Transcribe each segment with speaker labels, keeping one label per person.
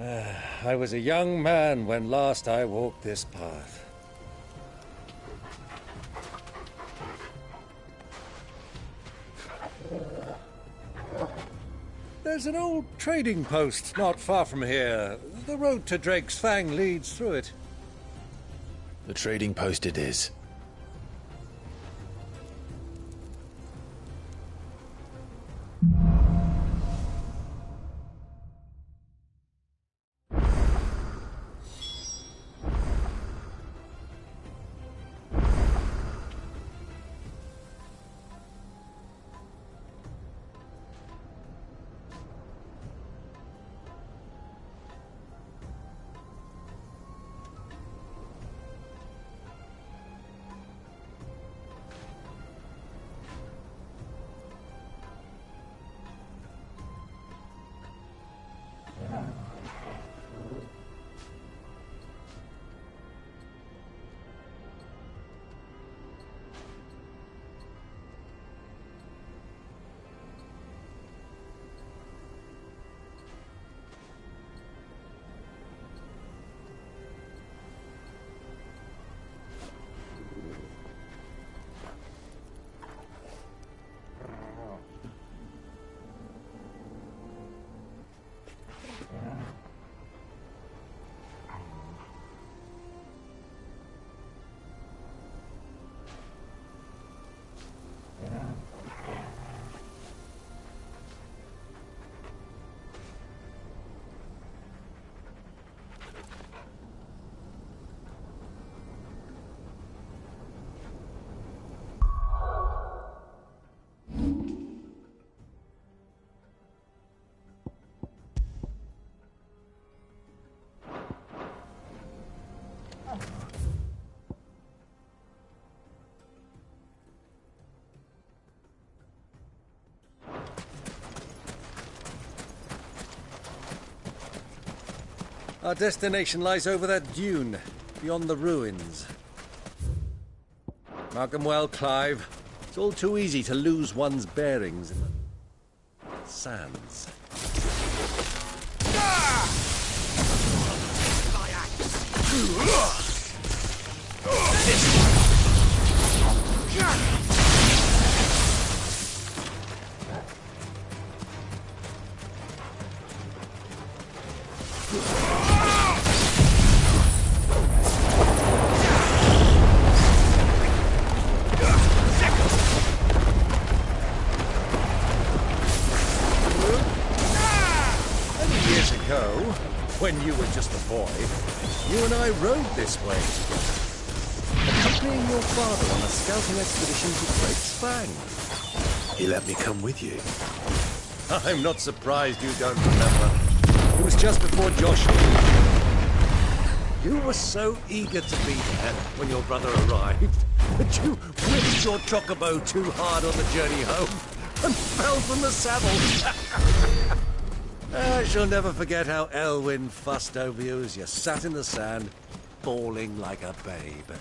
Speaker 1: I was a young man when last I walked this path. There's an old trading post not far from here. The road to Drake's Fang leads through it.
Speaker 2: The trading post it is.
Speaker 1: Our destination lies over that dune, beyond the ruins. Mark 'em well, Clive. It's all too easy to lose one's bearings in the sands. When you were just a boy, you and I rode this way together, accompanying your father on a scouting expedition to Drake's Fang.
Speaker 2: He let me come with you.
Speaker 1: I'm not surprised you don't remember. It was just before Joshua. You were so eager to be there when your brother arrived that you whipped your chocobo too hard on the journey home and fell from the saddle. I shall never forget how Elwyn fussed over you as you sat in the sand, bawling like a babe.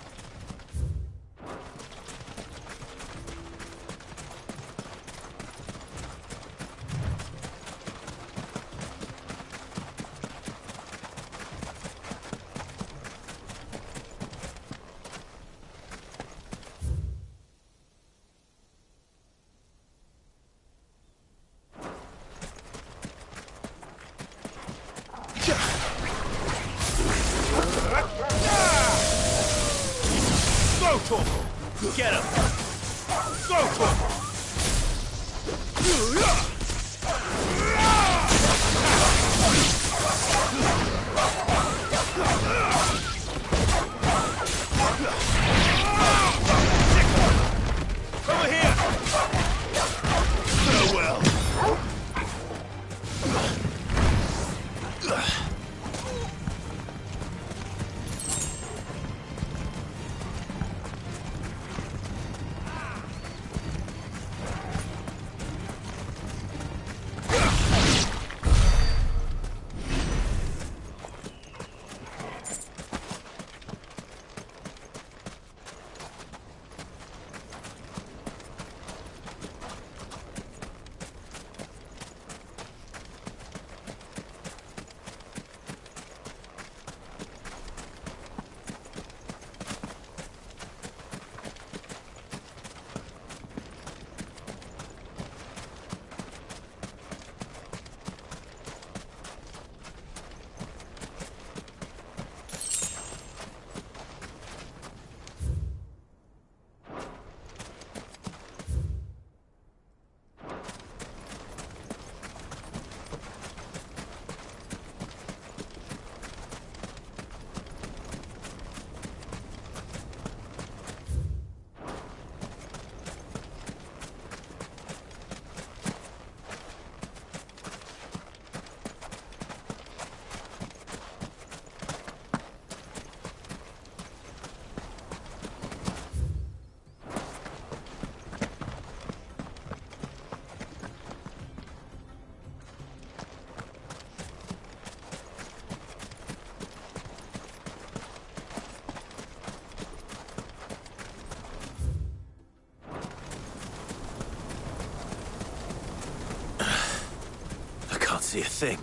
Speaker 2: see a thing.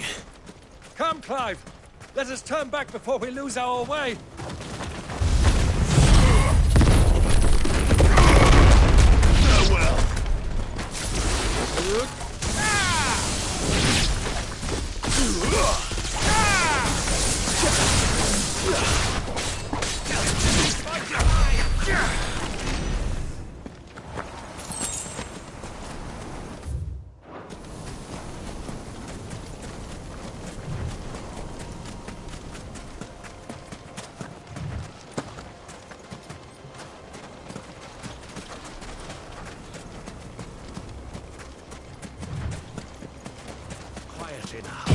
Speaker 1: Come, Clive! Let us turn back before we lose our way!
Speaker 2: Farewell!
Speaker 1: Quiet enough.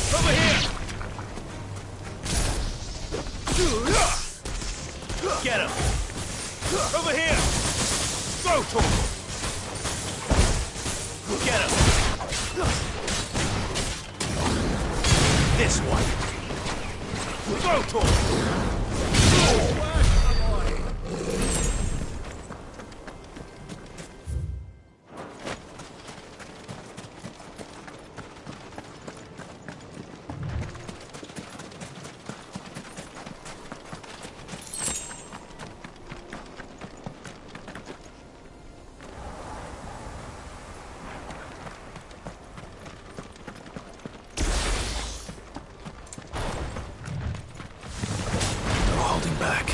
Speaker 1: Over here! Get him! Over here! Go to him! Get him! This one! Go to him!
Speaker 2: Back.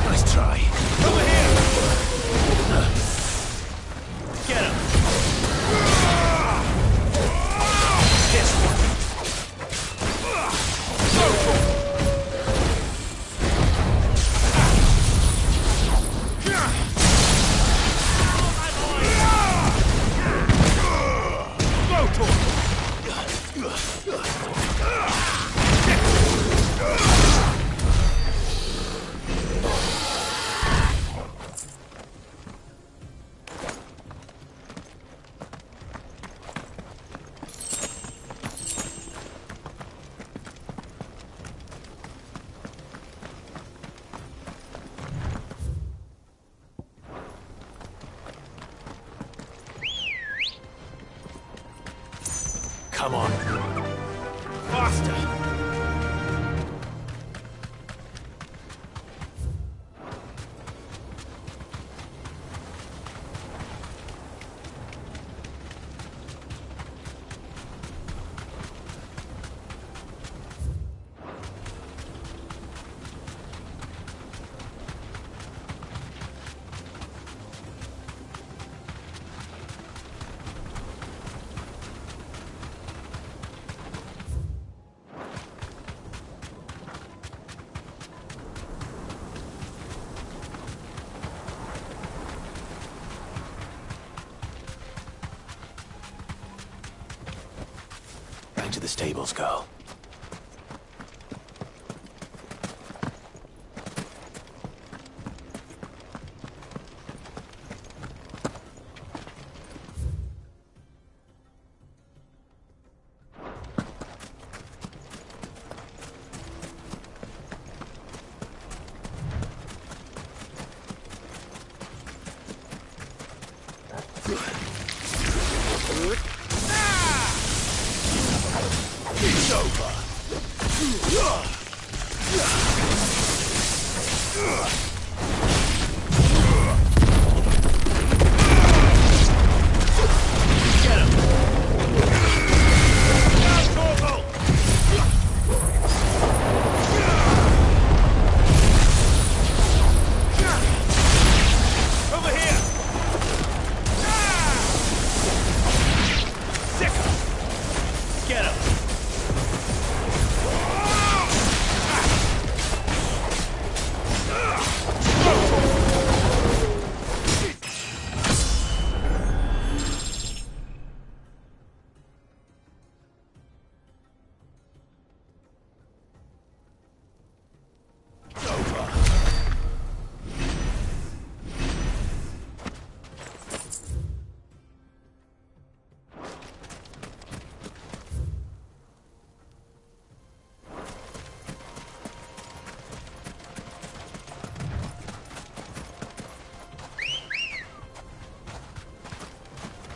Speaker 2: Nice try. Over here! Get him! This one! Come on. Faster! Back to the stables, girl. It's over. Get him. Now, Torval. Over here. Sicker. Get him.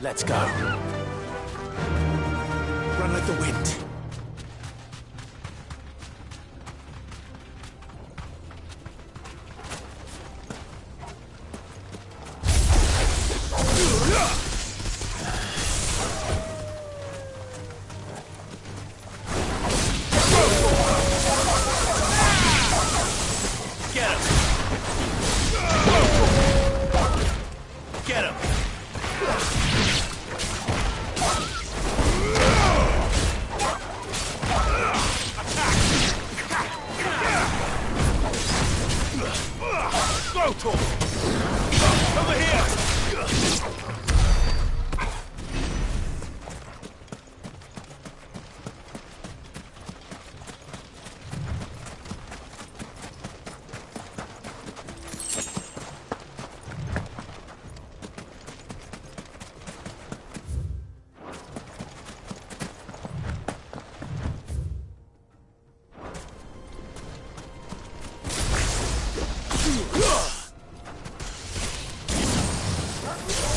Speaker 2: Let's go. Run like the wind. Get him. Get him. Go, Tor! Over here!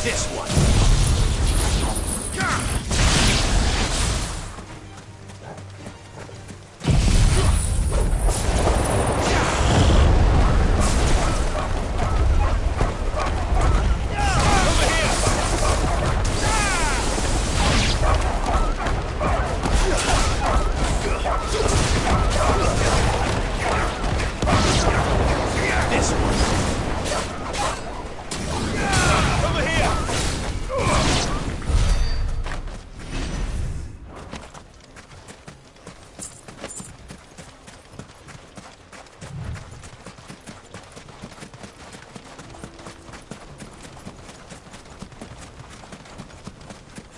Speaker 2: This one.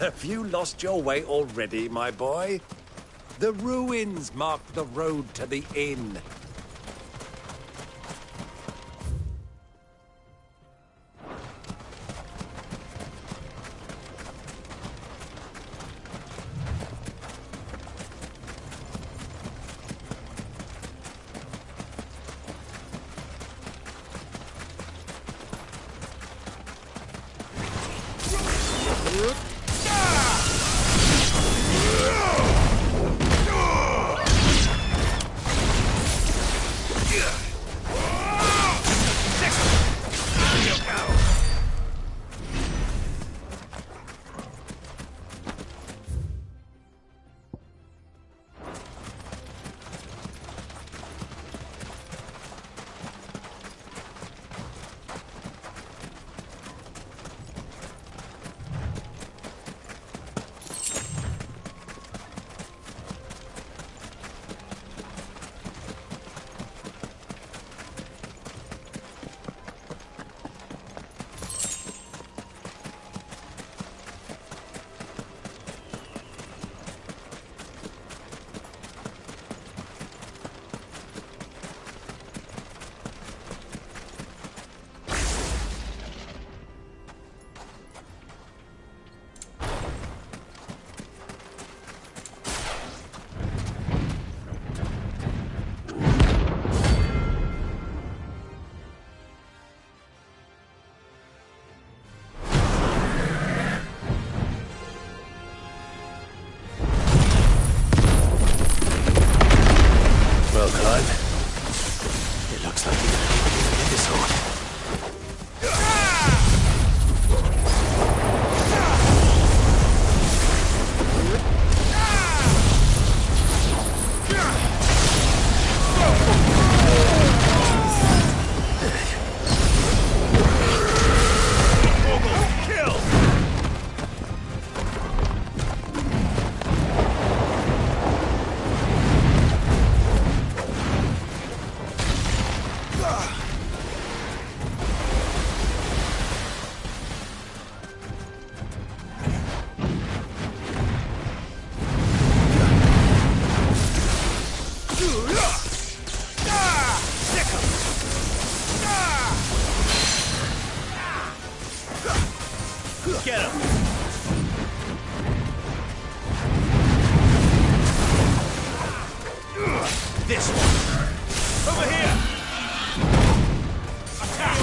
Speaker 1: Have you lost your way already, my boy? The ruins mark the road to the inn.
Speaker 2: Get him! This one! Over here! Attack!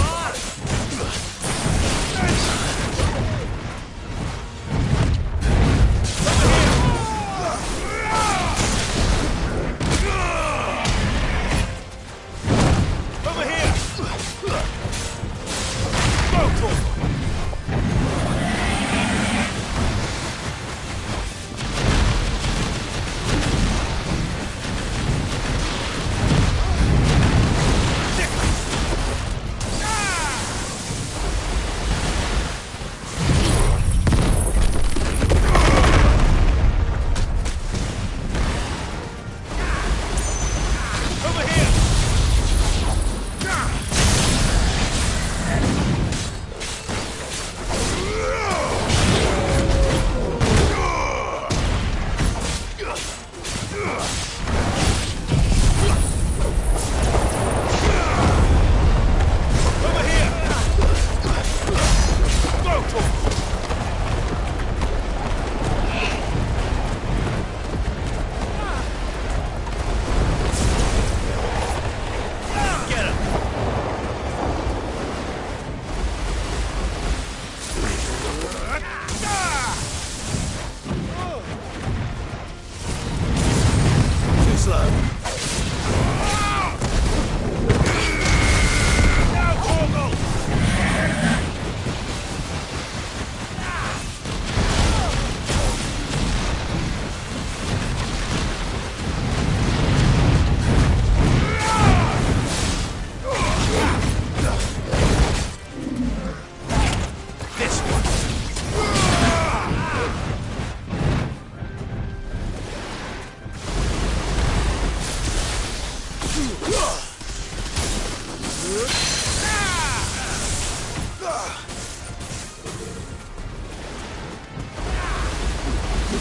Speaker 2: Over here! Go for it!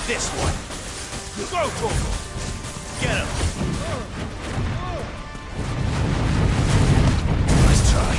Speaker 2: This one! Go for it! Get him! Let's try.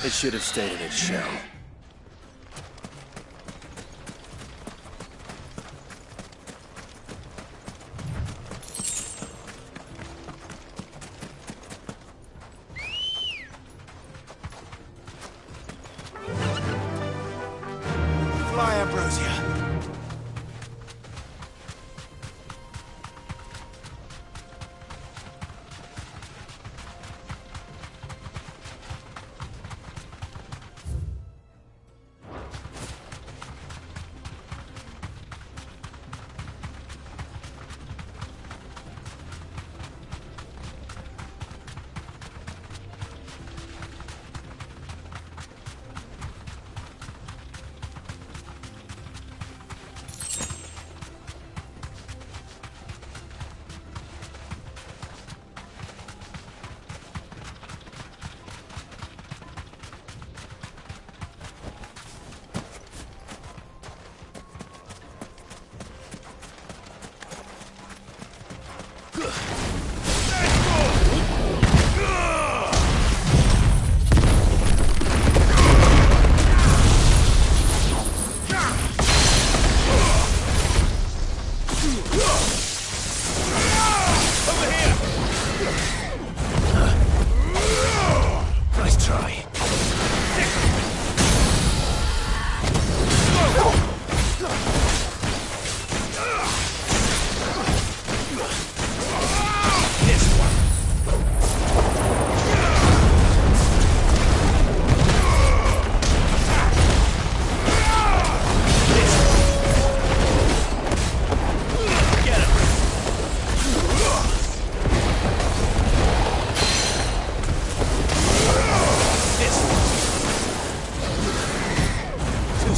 Speaker 2: It should have stayed in its shell. Fly, Ambrosia.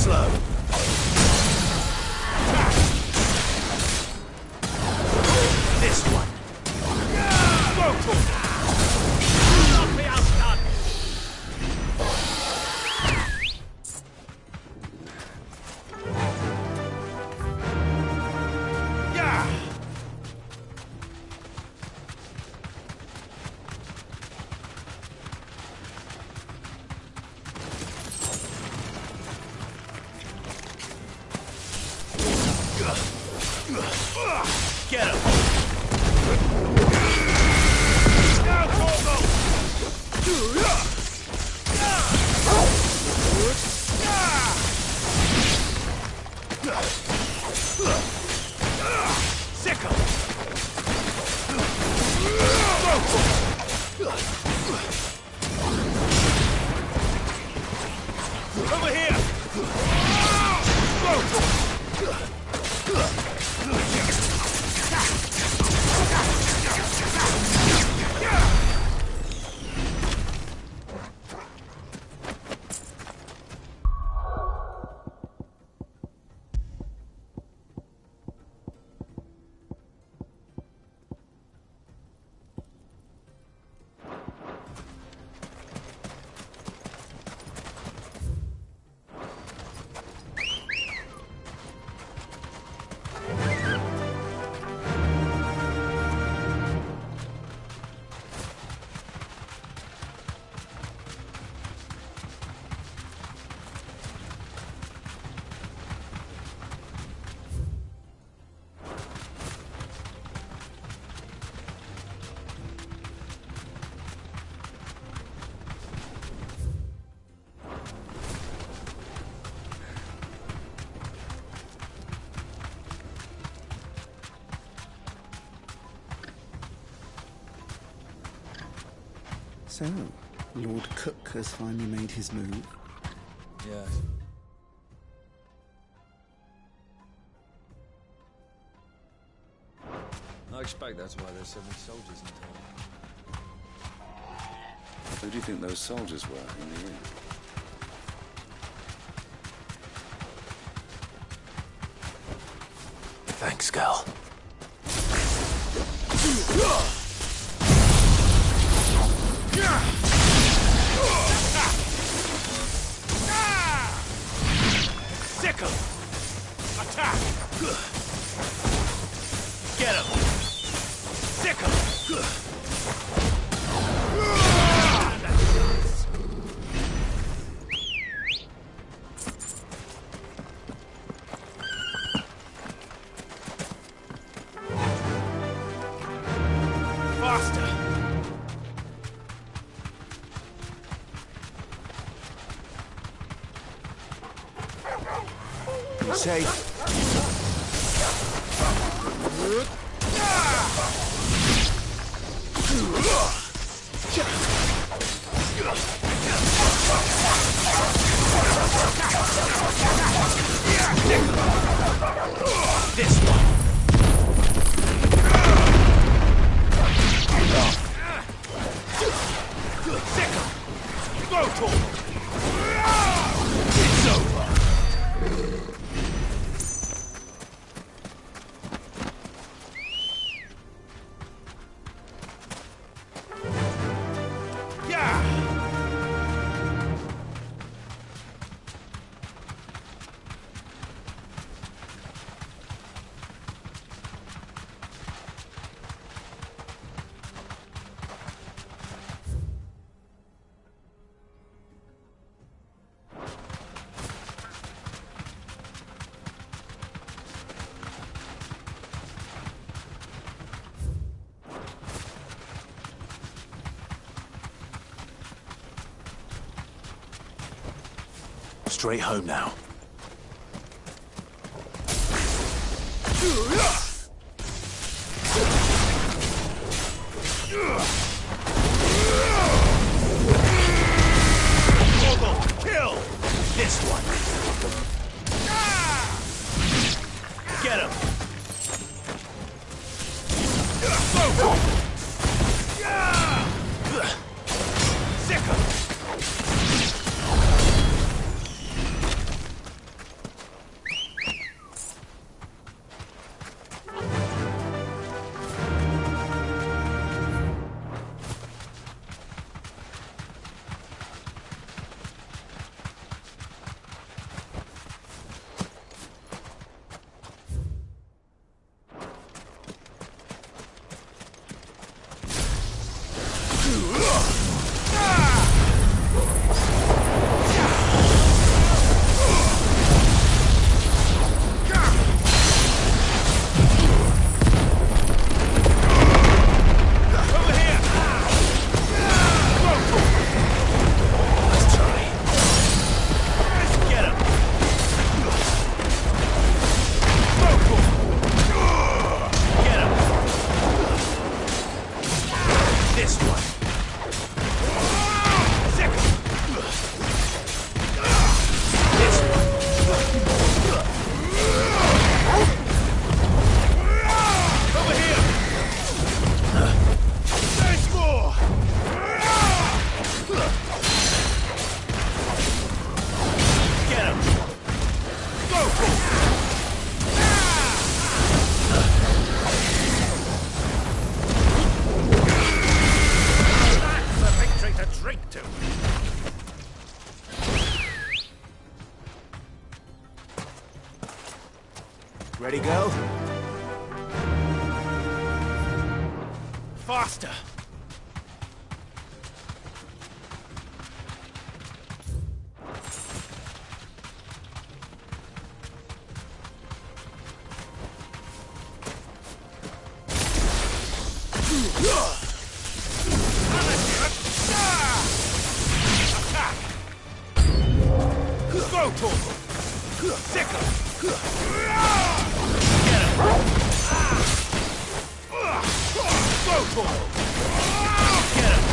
Speaker 2: slow. This one. Go to him. Not be outdone. Yeah. Get him! Now, Torgo! Sickle! Over here!
Speaker 3: So, Lord Cook has finally made his move.
Speaker 4: Yes. I expect that's why there's so many soldiers in town.
Speaker 5: Who do you think those soldiers were in the inn?
Speaker 2: Thanks, Gal. Sickle! Attack! Get him! Sickle! Faster!
Speaker 3: Safe.
Speaker 2: This one! Sickle! Go to him! It's over! Straight home now. Kill this one. Get him. Sick him. Ready, go? Faster! Attack! Go, Torgal! Sickle! Get him! Go, Torgal! Get him!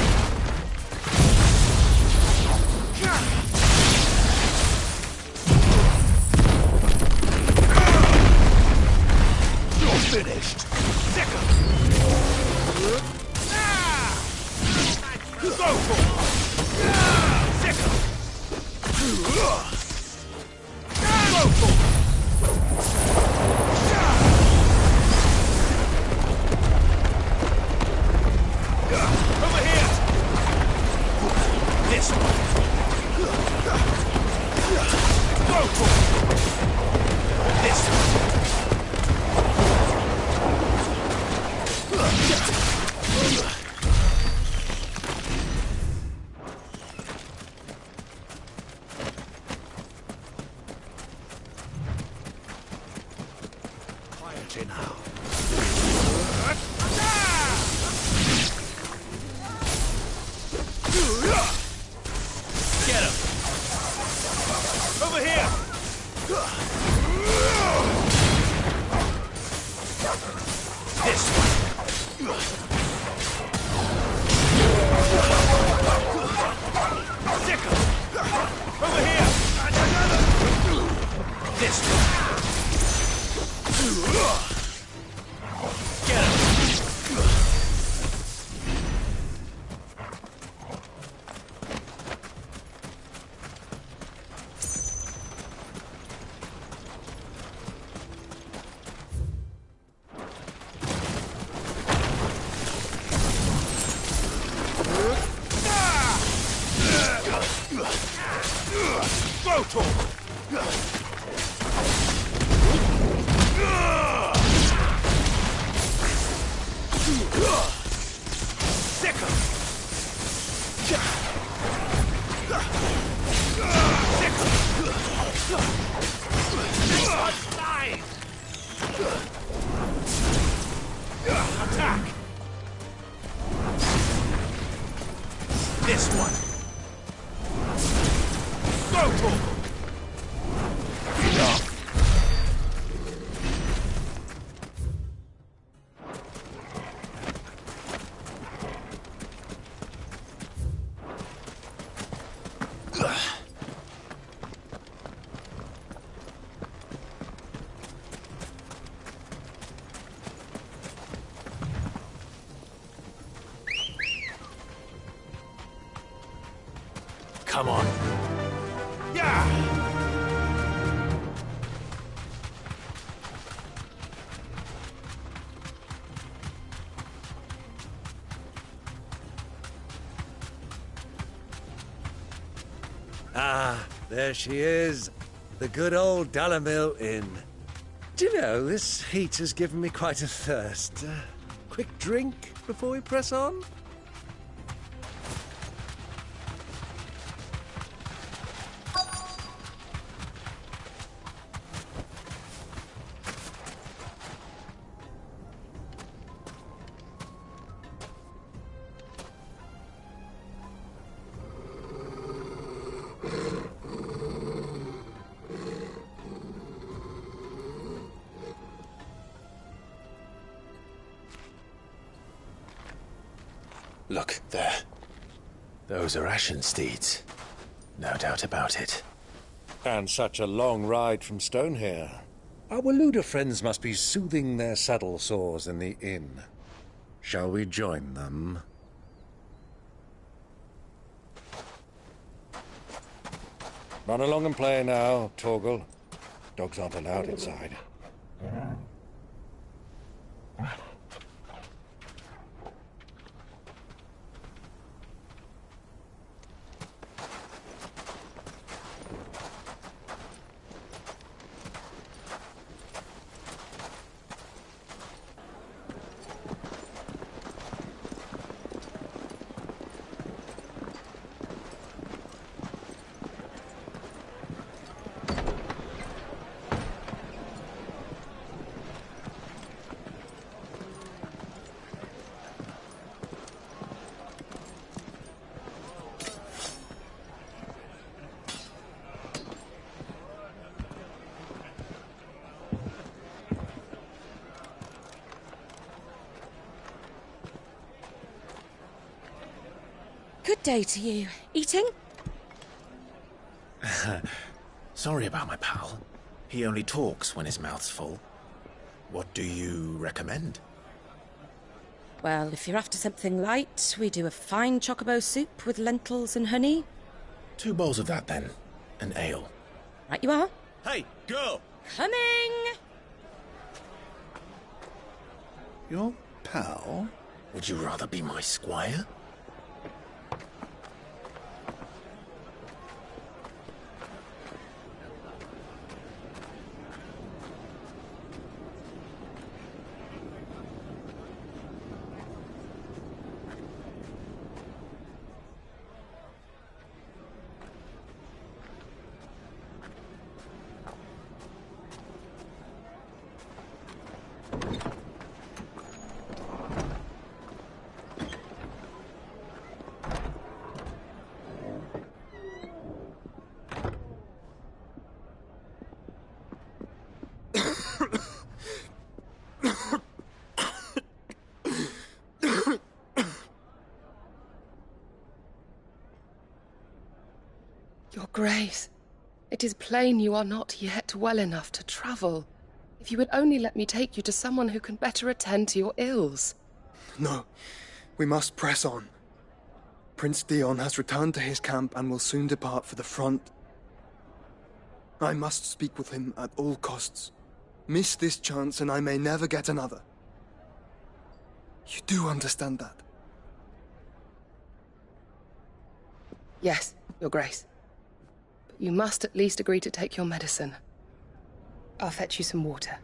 Speaker 2: You're finished! Sickle! Go, Torgal! Sickle! Go, Torgal! Over here! This one! Go, Torgal! This one! Quietly now. Get him! Over here! This one! Sickle! Over here! This one! Get him! Go, Torgal! Sickle! Attack! This one! Go, Torgal! Come on. Yeah!
Speaker 1: Ah, there she is. The good old Dalamil Inn. Do you know, this heat has given me quite a thirst. Quick drink before we press on?
Speaker 2: Look, there. Those are Ashen steeds. No doubt about it.
Speaker 1: And such a long ride from Stone here. Our Waluda friends must be soothing their saddle sores in the inn. Shall we join them? Run along and play now, Torgal. Dogs aren't allowed inside.
Speaker 6: day to you. Eating?
Speaker 2: Sorry about my pal. He only talks when his mouth's full. What do you recommend?
Speaker 6: Well, if you're after something light, we do a fine chocobo soup with lentils and honey.
Speaker 2: 2 bowls of that, then. An ale.
Speaker 6: Right you are.
Speaker 1: Hey, girl!
Speaker 6: Coming!
Speaker 3: Your pal?
Speaker 2: Would you rather be my squire?
Speaker 7: Your Grace, it is plain you are not yet well enough to travel. If you would only let me take you to someone who can better attend to your ills.
Speaker 8: No, we must press on. Prince Dion has returned to his camp and will soon depart for the front. I must speak with him at all costs. Miss this chance and I may never get another. You do understand that?
Speaker 7: Yes, Your Grace. But you must at least agree to take your medicine. I'll fetch you some water.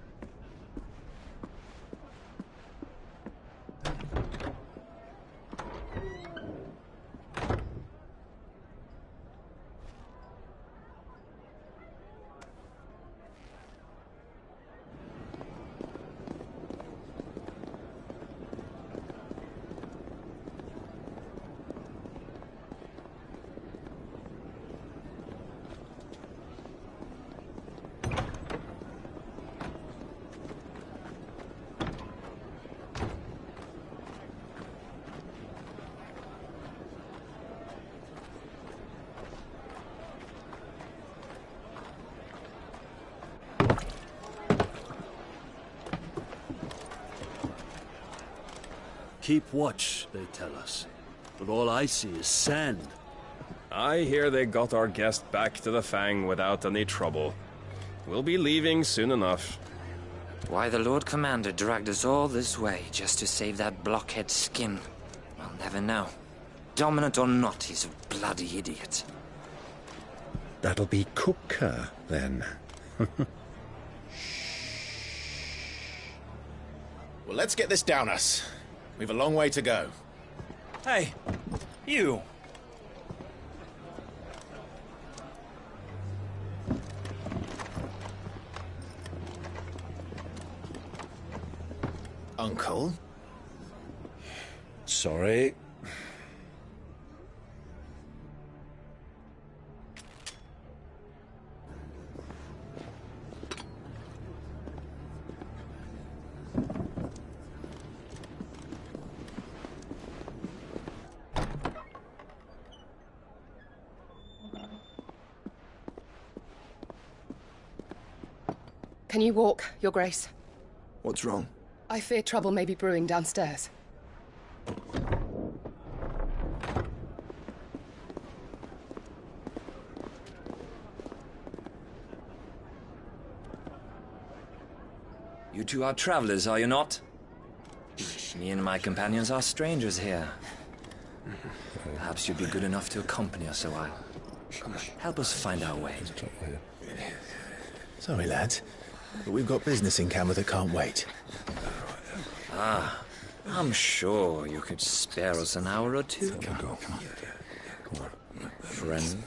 Speaker 1: Keep watch, they tell us. But all I see is sand.
Speaker 9: I hear they got our guest back to the Fang without any trouble. We'll be leaving soon enough.
Speaker 10: Why the Lord Commander dragged us all this way just to save that blockhead's skin, we'll never know. Dominant or not, he's a bloody idiot.
Speaker 11: That'll be Cooker, then.
Speaker 2: Well, let's get this down us. We've a long way to go.
Speaker 4: Hey, you!
Speaker 2: Uncle?
Speaker 11: Sorry.
Speaker 7: Can you walk, Your Grace?
Speaker 8: What's wrong?
Speaker 7: I fear trouble may be brewing downstairs.
Speaker 10: You two are travelers, are you not? Me and my companions are strangers here. Perhaps you'd be good enough to accompany us a while. Help us find our way.
Speaker 2: Sorry, lads, but we've got business in camera that can't wait.
Speaker 10: Ah, I'm sure you could spare us an hour or two.
Speaker 11: Come on.
Speaker 10: Friend.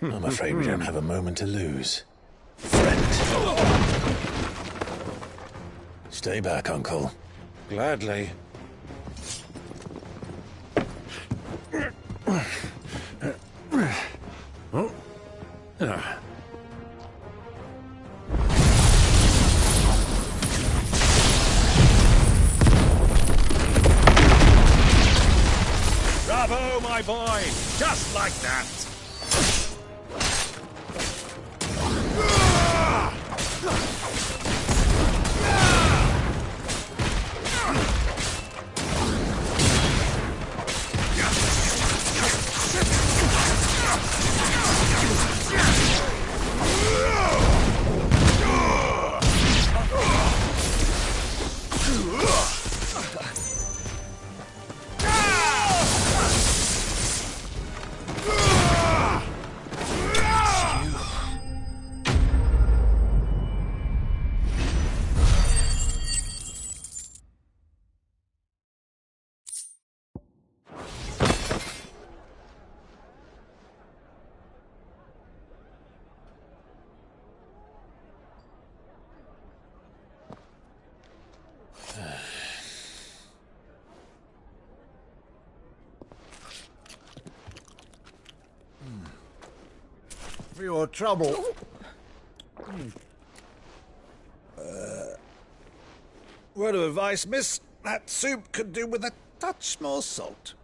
Speaker 2: I'm afraid we don't have a moment to lose. Friend. Stay back, Uncle.
Speaker 11: Gladly.
Speaker 1: Bravo, my boy! Just like that!
Speaker 11: For your trouble. Word of advice, miss. That soup could do with a touch more salt.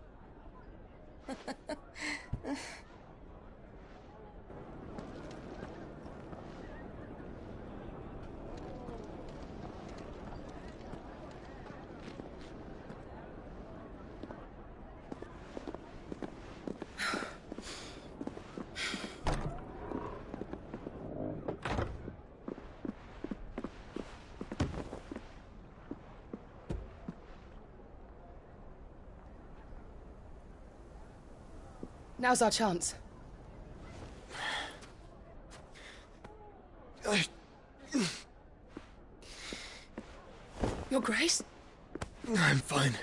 Speaker 7: Now's our chance. Your Grace?
Speaker 8: I'm fine.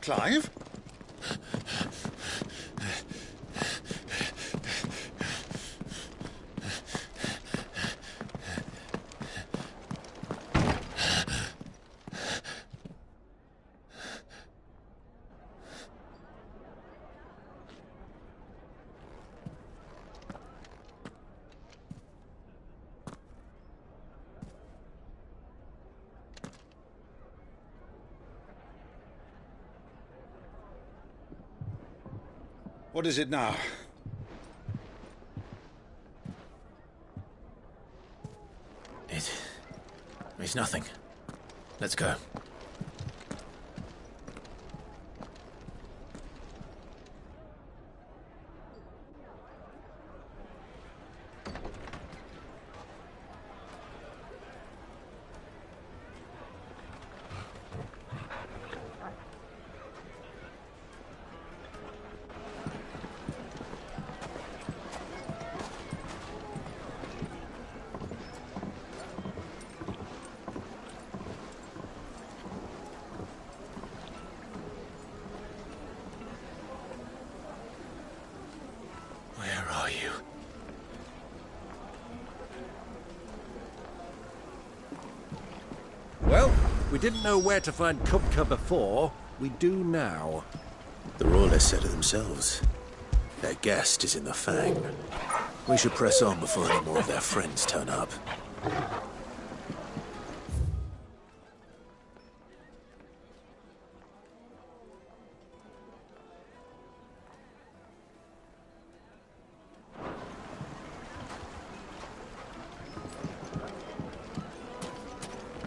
Speaker 11: Clive? What is it now?
Speaker 2: It's nothing. Let's go.
Speaker 1: Well, we didn't know where to find Kupka before. We do now.
Speaker 2: The Royalists said it themselves. Their guest is in the Fang. We should press on before any more of their friends turn up.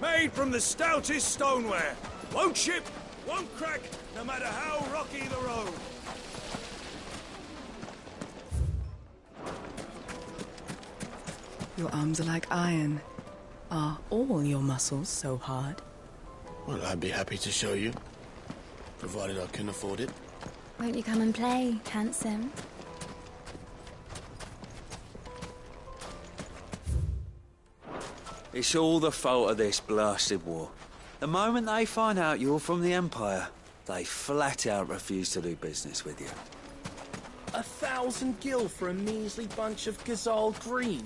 Speaker 1: Made from the stoutest stoneware. Won't ship, won't crack, no matter how rocky the road.
Speaker 12: Your arms are like iron. Are all your muscles so hard?
Speaker 2: Well, I'd be happy to show you, provided I can afford it.
Speaker 13: Won't you come and play, handsome?
Speaker 4: It's all the fault of this blasted war. The moment they find out you're from the Empire, they flat out refuse to do business with you.
Speaker 14: 1,000 gil for a measly bunch of Gazal green.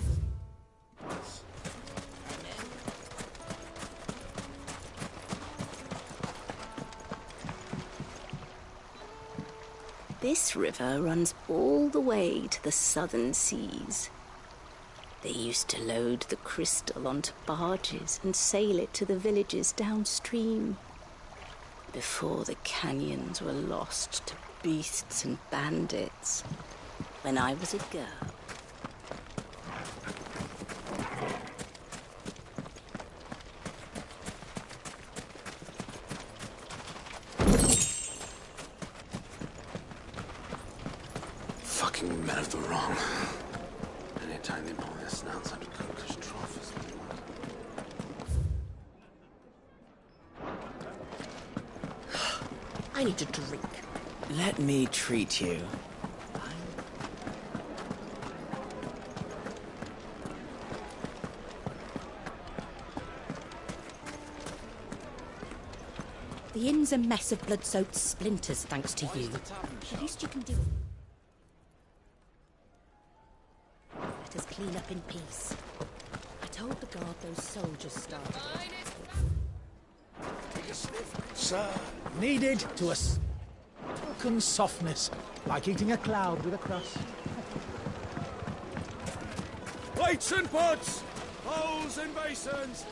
Speaker 15: This river runs all the way to the southern seas. They used to load the crystal onto barges and sail it to the villages downstream, before the canyons were lost to beasts and bandits. When I was a girl.
Speaker 2: Fucking men of the wrong. Anytime they pull their snouts out of cookers' troughs.
Speaker 14: I need a drink.
Speaker 3: Let me treat you.
Speaker 6: The inn's a mess of blood-soaked splinters, thanks to you. The least you can do... Let us clean up in peace. I told the guard those soldiers started it.
Speaker 16: Sir, needed to a silken softness, like eating a cloud with a crust.
Speaker 1: Plates and pots! Bowls and basins!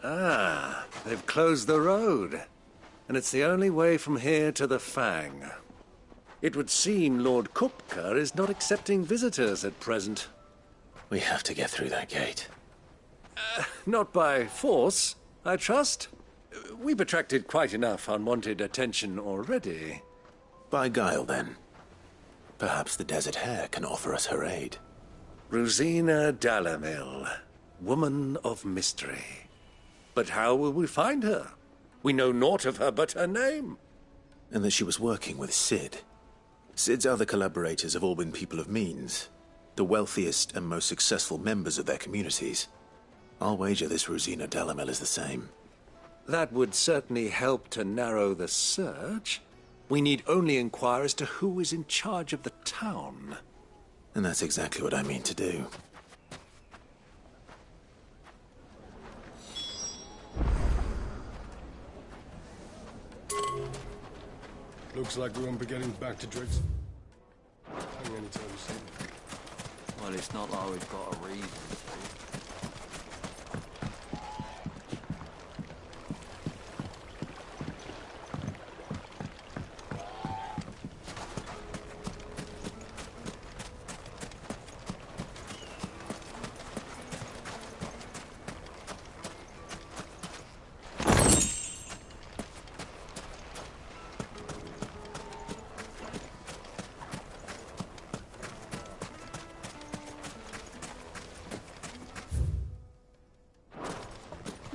Speaker 1: Ah, they've closed the road. And it's the only way from here to the Fang. It would seem Lord Kupka is not accepting visitors at present.
Speaker 2: We have to get through that gate.
Speaker 1: Not by force, I trust. We've attracted quite enough unwanted attention already.
Speaker 2: By guile, then. Perhaps the Desert Hare can offer us her aid.
Speaker 1: Rosina Dalamil, woman of mystery. But how will we find her? We know naught of her but her name.
Speaker 2: And that she was working with Sid. Sid's other collaborators have all been people of means, the wealthiest and most successful members of their communities. I'll wager this Rosina Dalamel is the same.
Speaker 1: That would certainly help to narrow the search. We need only inquire as to who is in charge of the town.
Speaker 2: And that's exactly what I mean to do.
Speaker 17: Looks like we won't be getting back to Driggs anytime soon.
Speaker 4: Well, it's not like we've got a reason to.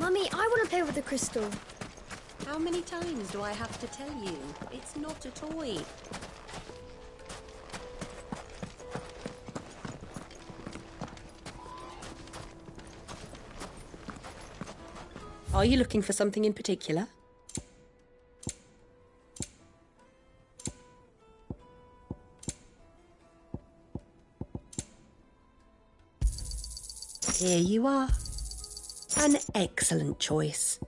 Speaker 13: Mummy, I want to play with the crystal.
Speaker 6: How many times do I have to tell you? It's not a toy. Are you looking for something in particular? Here you are. An excellent choice.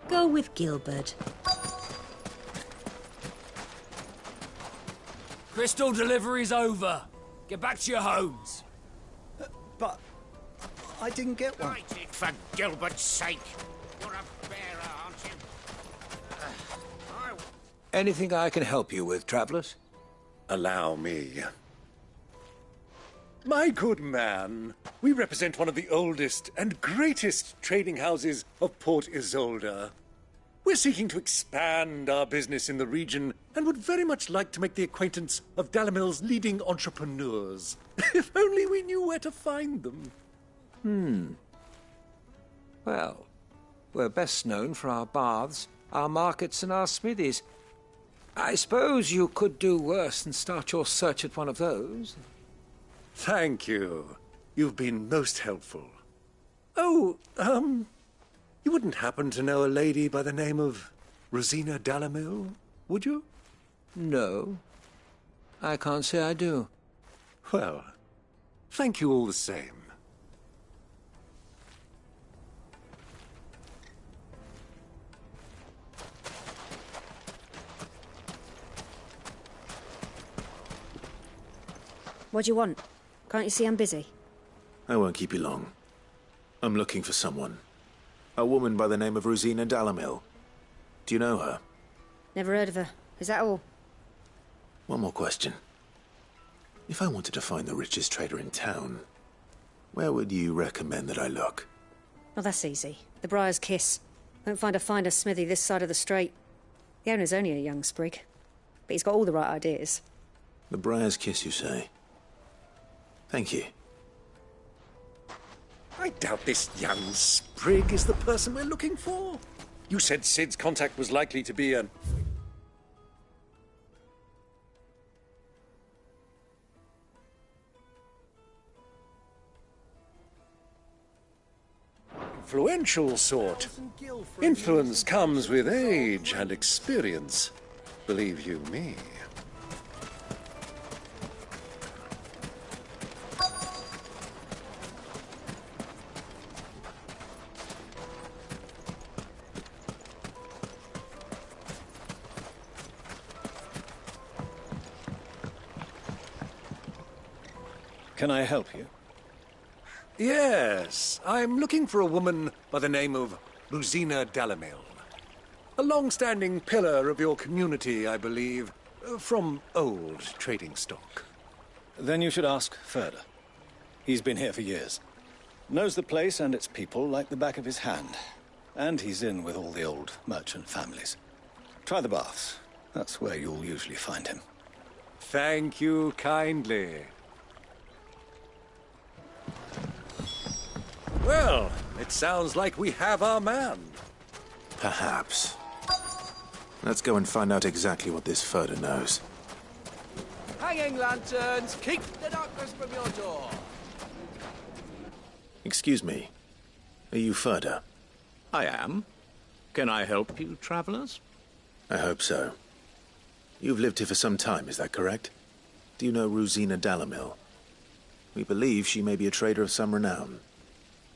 Speaker 6: Go with Gilbert.
Speaker 14: Crystal delivery's over. Get back to your homes.
Speaker 3: But I didn't get one.
Speaker 11: Light it, for Gilbert's sake. You're a bearer, aren't you?
Speaker 1: Anything I can help you with, travellers? Allow me. My good man, we represent one of the oldest and greatest trading houses of Port Isolde. We're seeking to expand our business in the region and would very much like to make the acquaintance of Dalamil's leading entrepreneurs. If only we knew where to find them.
Speaker 18: Well, we're best known for our baths, our markets, and our smithies. I suppose you could do worse than start your search at one of those.
Speaker 1: Thank you. You've been most helpful. Oh, you wouldn't happen to know a lady by the name of Rosina Dalamil, would you?
Speaker 18: No, I can't say I do.
Speaker 1: Well, thank you all the same.
Speaker 19: What do you want? Can't you see I'm busy?
Speaker 2: I won't keep you long. I'm looking for someone. A woman by the name of Rosina Dalamil. Do you know her?
Speaker 19: Never heard of her. Is that all?
Speaker 2: One more question. If I wanted to find the richest trader in town, where would you recommend that I look?
Speaker 19: Oh, that's easy. The Briar's Kiss. Won't find a finer smithy this side of the strait. The owner's only a young sprig, but he's got all the right ideas.
Speaker 2: The Briar's Kiss, you say? Thank you.
Speaker 1: I doubt this young sprig is the person we're looking for. You said Sid's contact was likely to be an... influential sort. Influence comes with age and experience. Believe you me.
Speaker 11: Can I help you?
Speaker 1: Yes, I'm looking for a woman by the name of Rosina Dalamil. A long-standing pillar of your community, I believe, from old trading stock.
Speaker 11: Then you should ask Ferda. He's been here for years. Knows the place and its people like the back of his hand. And he's in with all the old merchant families. Try the baths. That's where you'll usually find him.
Speaker 1: Thank you kindly. Well, it sounds like we have our man.
Speaker 2: Perhaps. Let's go and find out exactly what this Ferda knows.
Speaker 20: Hanging lanterns, keep the darkness from your door.
Speaker 2: Excuse me. Are you Ferda?
Speaker 21: I am. Can I help you, travelers?
Speaker 2: I hope so. You've lived here for some time, is that correct? Do you know Rosina Dalamil? We believe she may be a trader of some renown.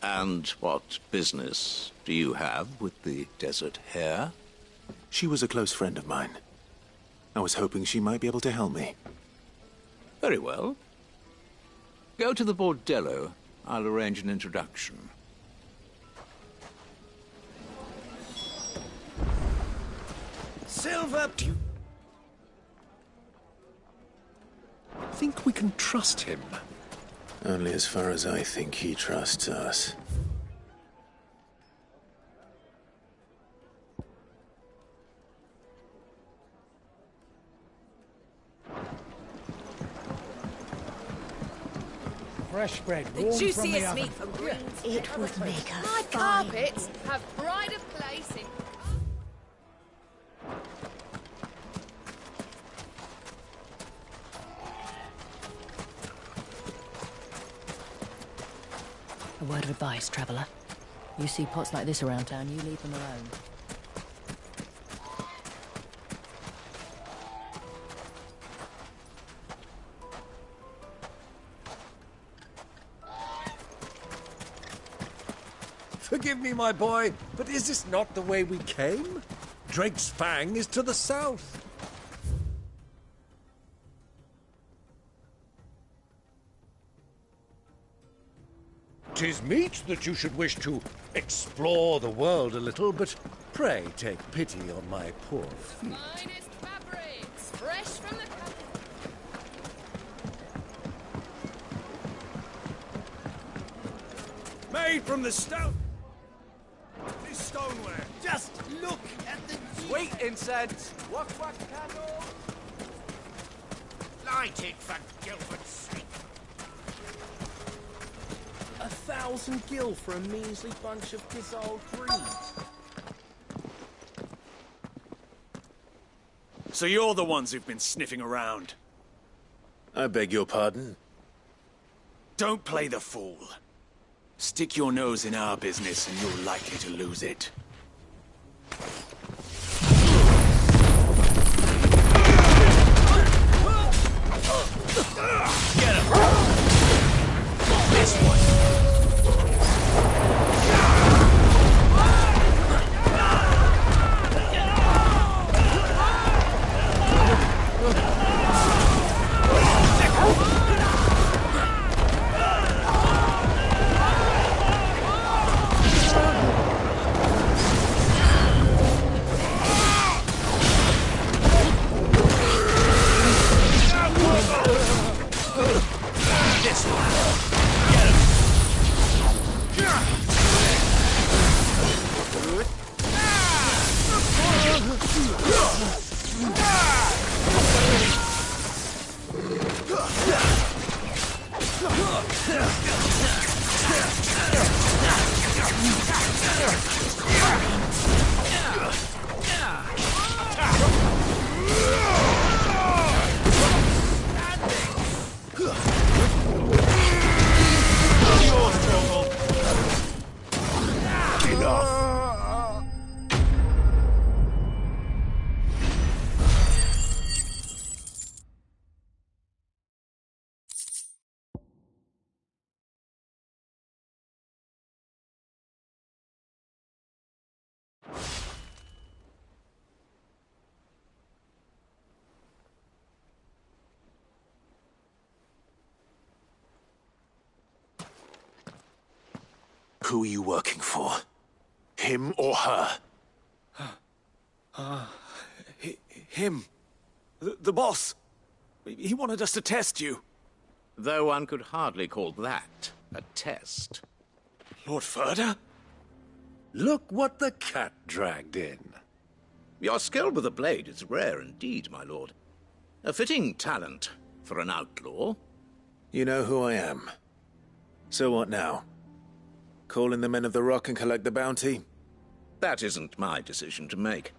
Speaker 21: And what business do you have with the desert hare?
Speaker 2: She was a close friend of mine. I was hoping she might be able to help me.
Speaker 21: Very well. Go to the bordello. I'll arrange an introduction.
Speaker 1: Silver, do you think we can trust him?
Speaker 2: Only as far as I think he trusts us.
Speaker 16: Fresh bread,
Speaker 7: The
Speaker 16: warm from the
Speaker 7: juiciest
Speaker 16: oven.
Speaker 7: meat from Greens.
Speaker 15: It would make a
Speaker 7: My
Speaker 15: fine...
Speaker 7: carpets have pride of place in...
Speaker 22: A word of advice, traveller. You see pots like this around town, you leave them alone.
Speaker 1: Forgive me, my boy, but is this not the way we came? Drake's Fang is to the south. 'Tis meet that you should wish to explore the world a little, but pray take pity on my poor feet.
Speaker 7: Finest fabrics, fresh from the...
Speaker 4: Made from the stone. This stoneware.
Speaker 20: Just look at the sweet incense. What candle?
Speaker 1: Light it for Gilbert's sake.
Speaker 20: 1,000 gil for a measly bunch of dissolved reeds.
Speaker 4: So you're the ones who've been sniffing around.
Speaker 2: I beg your pardon?
Speaker 4: Don't play the fool. Stick your nose in our business and you're likely to lose it. Get him! This one!
Speaker 2: Who are you working for? Him or her?
Speaker 4: Him. The boss. He wanted us to test you.
Speaker 21: Though one could hardly call that a test.
Speaker 4: Lord Ferda?
Speaker 1: Look what the cat dragged in.
Speaker 21: Your skill with a blade is rare indeed, my lord. A fitting talent for an outlaw.
Speaker 2: You know who I am. So what now? Call in the Men of the Rock and collect the bounty?
Speaker 21: That isn't my decision to make.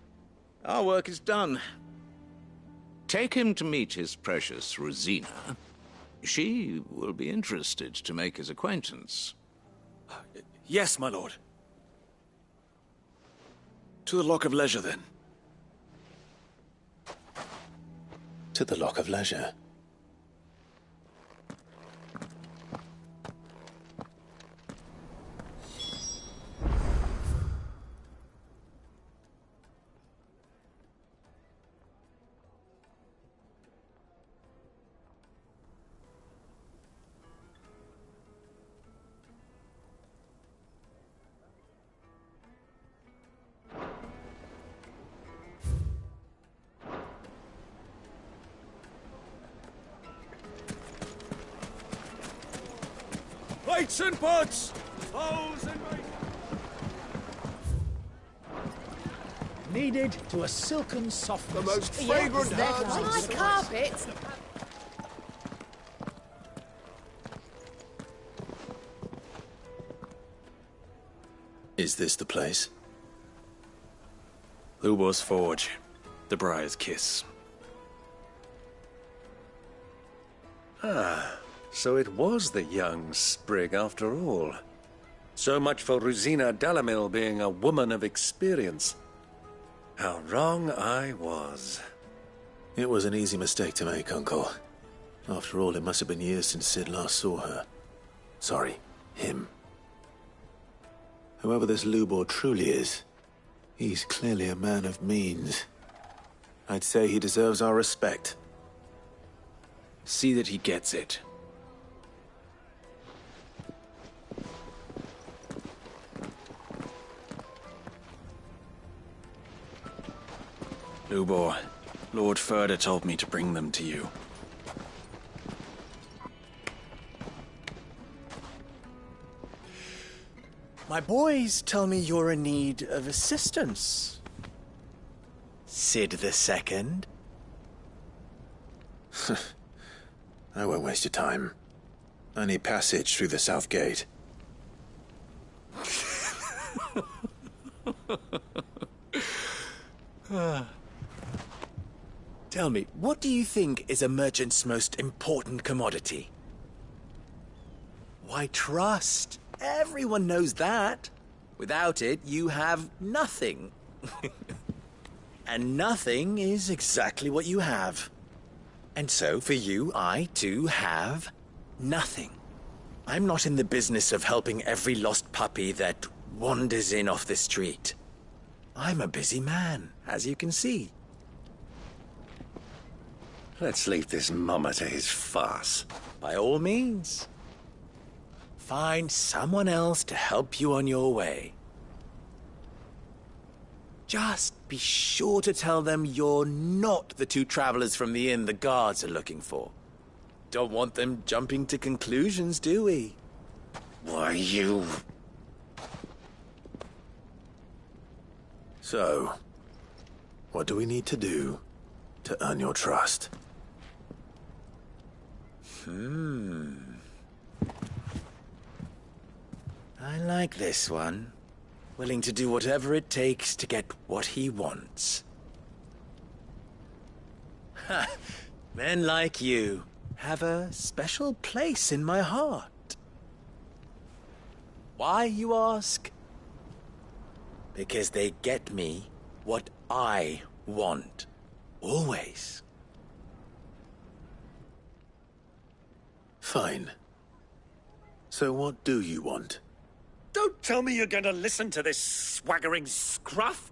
Speaker 21: Our work is done. Take him to meet his precious Rosina. She will be interested to make his acquaintance.
Speaker 4: Yes, my lord. To the Lock of Leisure, then.
Speaker 2: To the Lock of Leisure.
Speaker 4: Plates and pots! Bowls and
Speaker 16: Kneaded to a silken softness.
Speaker 20: The most fragrant herbs.
Speaker 7: I like carpets.
Speaker 2: Is this the place?
Speaker 4: Lubor's Forge. The Briar's Kiss.
Speaker 1: Ah, so it was the young sprig after all. So much for Rosina Dalamil being a woman of experience. How wrong I was.
Speaker 2: It was an easy mistake to make, Uncle. After all, it must have been years since Sid last saw her. Sorry, him. Whoever this Lubor truly is, he's clearly a man of means. I'd say he deserves our respect.
Speaker 4: See that he gets it. Lubor, Lord Ferda told me to bring them to you.
Speaker 5: My boys tell me you're in need of assistance. Sid the Second.
Speaker 2: I won't waste your time. I need passage through the south gate.
Speaker 5: Tell me, what do you think is a merchant's most important commodity? Why, trust. Everyone knows that. Without it, you have nothing. And nothing is exactly what you have. And so, for you, I, too, have nothing. I'm not in the business of helping every lost puppy that wanders in off the street. I'm a busy man, as you can see.
Speaker 1: Let's leave this mummer to his farce.
Speaker 5: By all means. Find someone else to help you on your way. Just be sure to tell them you're not the two travelers from the inn the guards are looking for. Don't want them jumping to conclusions, do we?
Speaker 1: Why, you...
Speaker 2: So, what do we need to do to earn your trust?
Speaker 5: I like this one. Willing to do whatever it takes to get what he wants. Ha! Men like you have a special place in my heart. Why, you ask? Because they get me what I want. Always.
Speaker 2: Fine. So what do you want?
Speaker 1: Don't tell me you're going to listen to this swaggering scruff!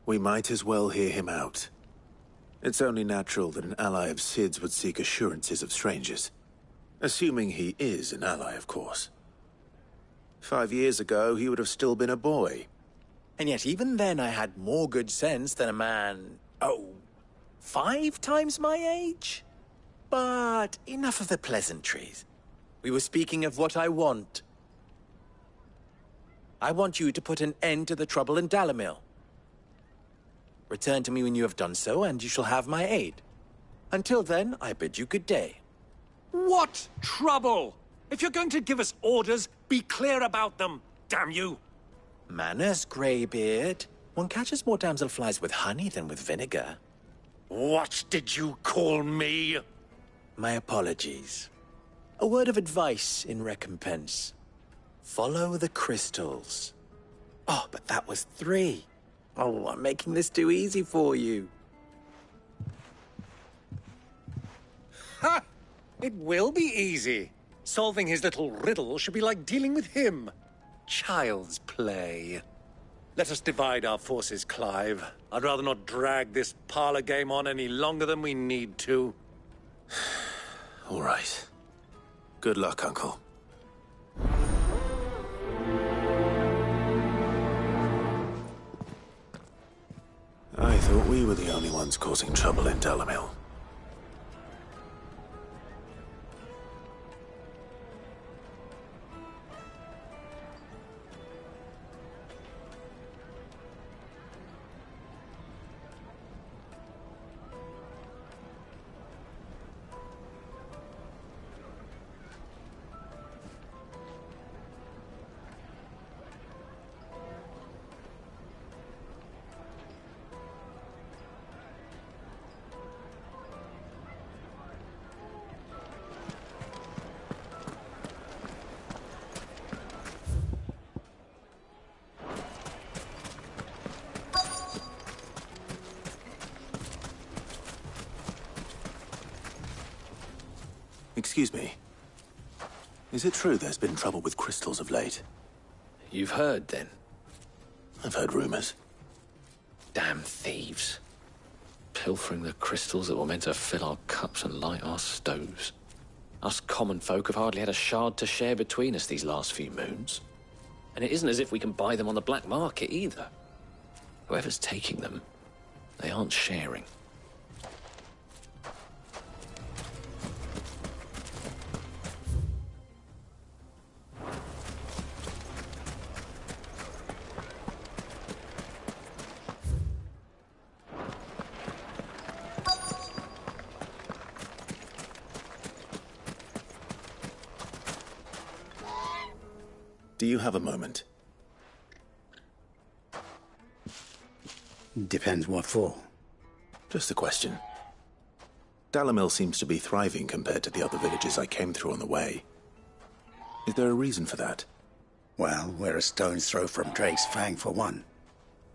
Speaker 2: We might as well hear him out. It's only natural that an ally of Sid's would seek assurances of strangers. Assuming he is an ally, of course. 5 years ago, he would have still been a boy.
Speaker 5: And yet even then I had more good sense than a man, 5 times my age? But enough of the pleasantries. We were speaking of what I want. I want you to put an end to the trouble in Dalamil. Return to me when you have done so, and you shall have my aid. Until then, I bid you good day.
Speaker 1: What trouble? If you're going to give us orders, be clear about them, damn you!
Speaker 5: Manners, Greybeard. One catches more damselflies with honey than with vinegar.
Speaker 1: What did you call me?
Speaker 5: My apologies. A word of advice in recompense. Follow the crystals. Oh, but that was 3. Oh, I'm making this too easy for you.
Speaker 1: Ha! It will be easy. Solving his little riddle should be like dealing with him. Child's play. Let us divide our forces, Clive. I'd rather not drag this parlor game on any longer than we need to.
Speaker 2: All right. Good luck, Uncle. I thought we were the only ones causing trouble in Dalamil. Excuse me. Is it true there's been trouble with crystals of late?
Speaker 10: You've heard, then?
Speaker 2: I've heard rumors.
Speaker 10: Damn thieves. Pilfering the crystals that were meant to fill our cups and light our stoves. Us common folk have hardly had a shard to share between us these last few moons. And it isn't as if we can buy them on the black market, either. Whoever's taking them, they aren't sharing.
Speaker 2: Do you have a moment?
Speaker 3: Depends what for.
Speaker 2: Just a question. Dalamil seems to be thriving compared to the other villages I came through on the way. Is there a reason for that?
Speaker 3: Well, we're a stone's throw from Drake's Fang, for one.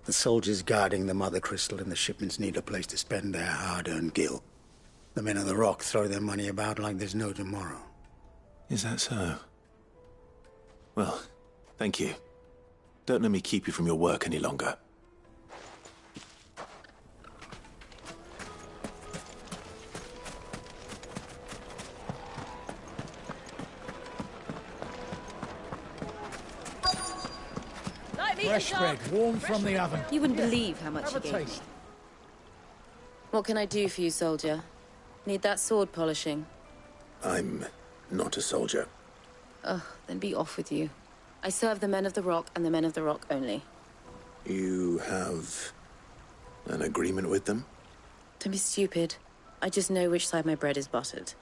Speaker 3: The soldiers guarding the Mother Crystal and the shipments need a place to spend their hard-earned gil. The men of the Rock throw their money about like there's no tomorrow.
Speaker 2: Is that so? Well, thank you. Don't let me keep you from your work any longer.
Speaker 16: Fresh bread, warm from the oven.
Speaker 6: You wouldn't believe how much
Speaker 16: Have
Speaker 6: he
Speaker 16: a
Speaker 6: gave me.
Speaker 16: taste.
Speaker 6: What can I do for you, soldier? Need that sword polishing?
Speaker 2: I'm not a soldier.
Speaker 6: Ugh, then be off with you. I serve the men of the Rock and the men of the Rock only.
Speaker 2: You have an agreement with them?
Speaker 6: Don't be stupid. I just know which side my bread is buttered.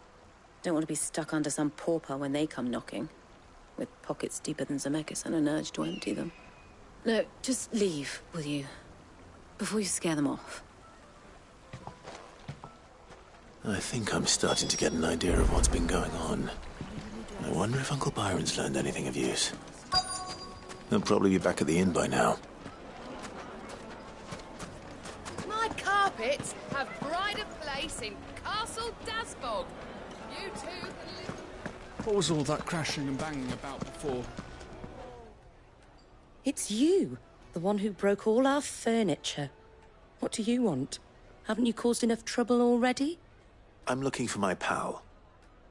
Speaker 6: Don't want to be stuck under some pauper when they come knocking. With pockets deeper than Zemeckis and an urge to empty them. No, just leave, will you? Before you scare them off.
Speaker 2: I think I'm starting to get an idea of what's been going on. I wonder if Uncle Byron's learned anything of use. He'll probably be back at the inn by now.
Speaker 7: My carpets have pride of place in Castle Dasbog. You two can live...
Speaker 8: What was all that crashing and banging about before?
Speaker 6: It's you, the one who broke all our furniture. What do you want? Haven't you caused enough trouble already?
Speaker 2: I'm looking for my pal.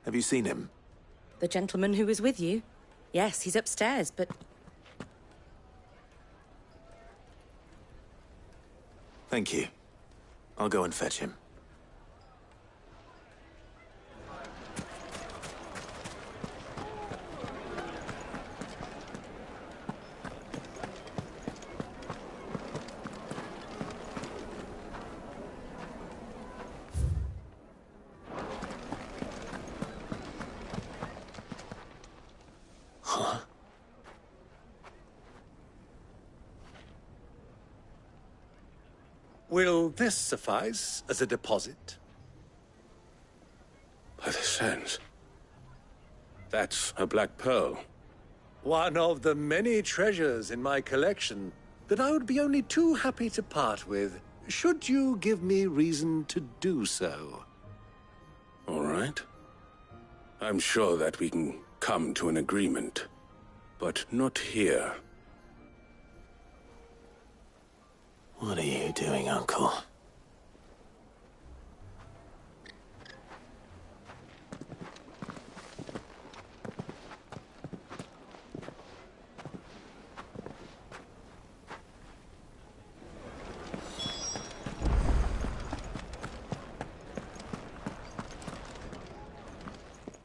Speaker 2: Have you seen him?
Speaker 6: The gentleman who was with you? Yes, he's upstairs, but...
Speaker 2: Thank you. I'll go and fetch him.
Speaker 1: Will this suffice as a deposit?
Speaker 17: By the sands. That's a black pearl.
Speaker 1: One of the many treasures in my collection that I would be only too happy to part with, should you give me reason to do so.
Speaker 17: All right. I'm sure that we can come to an agreement, but not here.
Speaker 2: What are you doing, Uncle?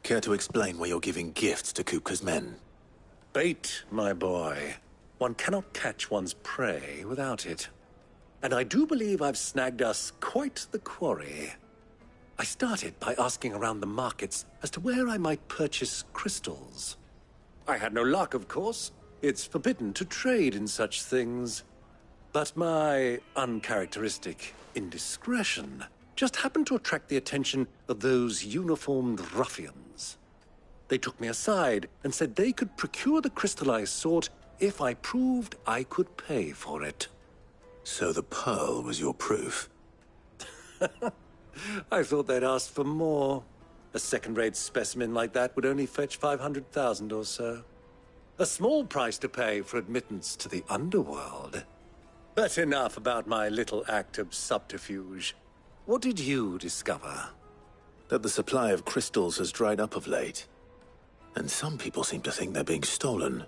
Speaker 2: Care to explain why you're giving gifts to Kupka's men?
Speaker 1: Bait, my boy. One cannot catch one's prey without it. And I do believe I've snagged us quite the quarry. I started by asking around the markets as to where I might purchase crystals. I had no luck, of course. It's forbidden to trade in such things. But my uncharacteristic indiscretion just happened to attract the attention of those uniformed ruffians. They took me aside and said they could procure the crystal I sought if I proved I could pay for it.
Speaker 2: So the pearl was your proof?
Speaker 1: I thought they'd ask for more. A second-rate specimen like that would only fetch 500,000 or so. A small price to pay for admittance to the underworld. But enough about my little act of subterfuge. What did you discover?
Speaker 2: That the supply of crystals has dried up of late. And some people seem to think they're being stolen.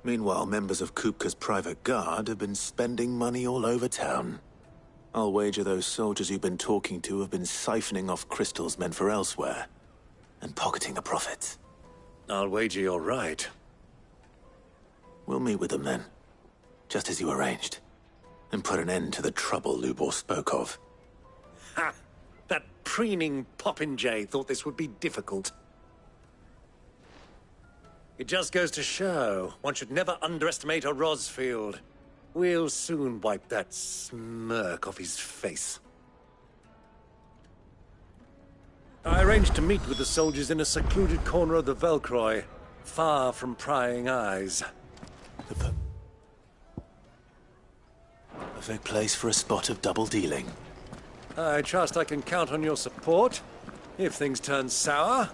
Speaker 2: Meanwhile, members of Kupka's private guard have been spending money all over town. I'll wager those soldiers you've been talking to have been siphoning off crystals meant for elsewhere, and pocketing the profits.
Speaker 1: I'll wager you're right.
Speaker 2: We'll meet with them then, just as you arranged, and put an end to the trouble Lubor spoke of.
Speaker 1: Ha! That preening popinjay thought this would be difficult. It just goes to show one should never underestimate a Rosfield. We'll soon wipe that smirk off his face. I arranged to meet with the soldiers in a secluded corner of the Velcroy, far from prying eyes.
Speaker 2: The perfect place for a spot of double dealing.
Speaker 1: I trust I can count on your support, if things turn sour.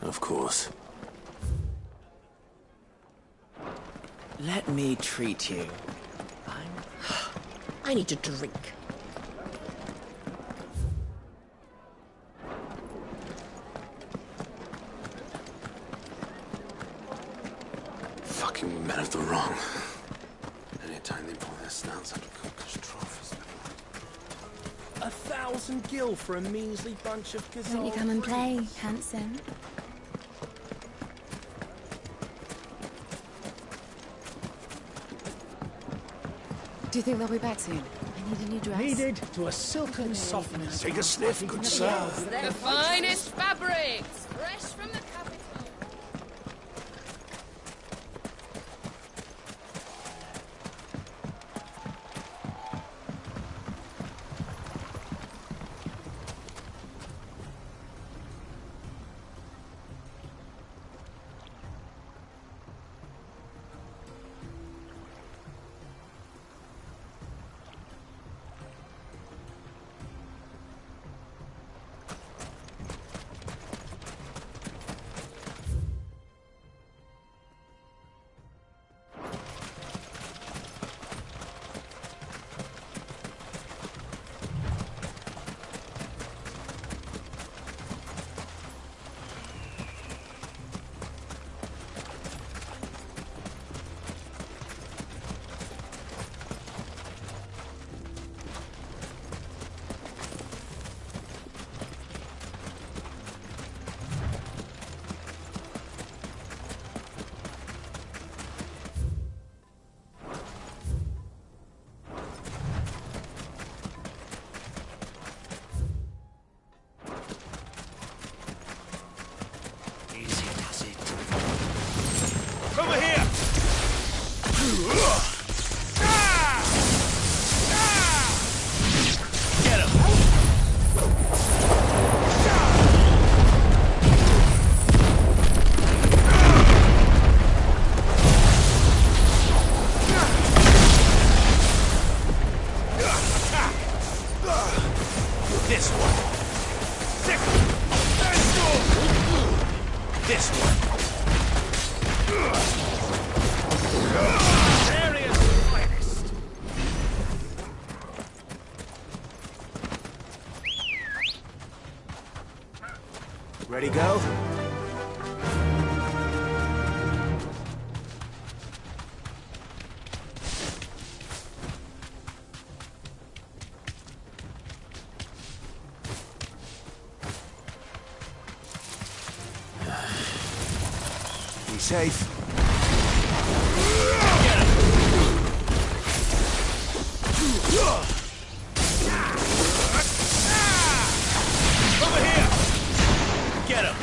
Speaker 2: Of course.
Speaker 5: Let me treat you. I need a drink.
Speaker 17: Fucking men of the wrong. Anytime they pull their snouts out of cookers' troughs.
Speaker 20: 1,000 gil for a measly bunch of gazelle.
Speaker 13: Won't you come and play, handsome?
Speaker 6: Do you think they'll be back soon? I need a new dress.
Speaker 16: Needed to a silken softness.
Speaker 17: Take a sniff, good sir.
Speaker 7: The finest fabrics, fresh from the capital.
Speaker 1: Over here! Get him! This one. This one.
Speaker 2: Ready, go? Be safe.
Speaker 1: Over here! Get him!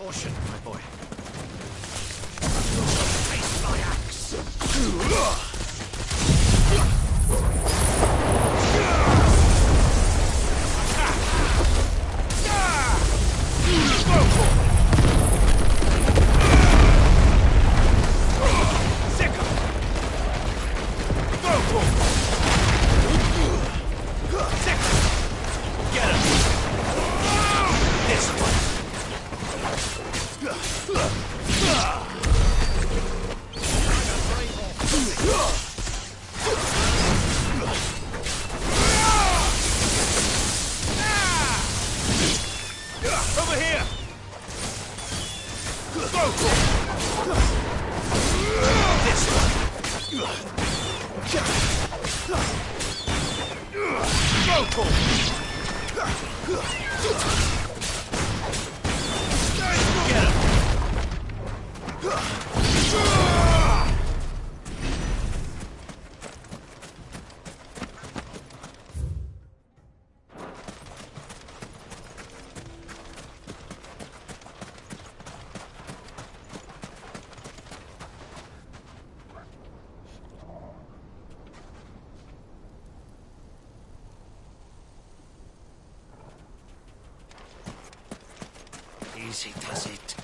Speaker 1: Caution, my boy. Taste my axe. Over here! Easy does it.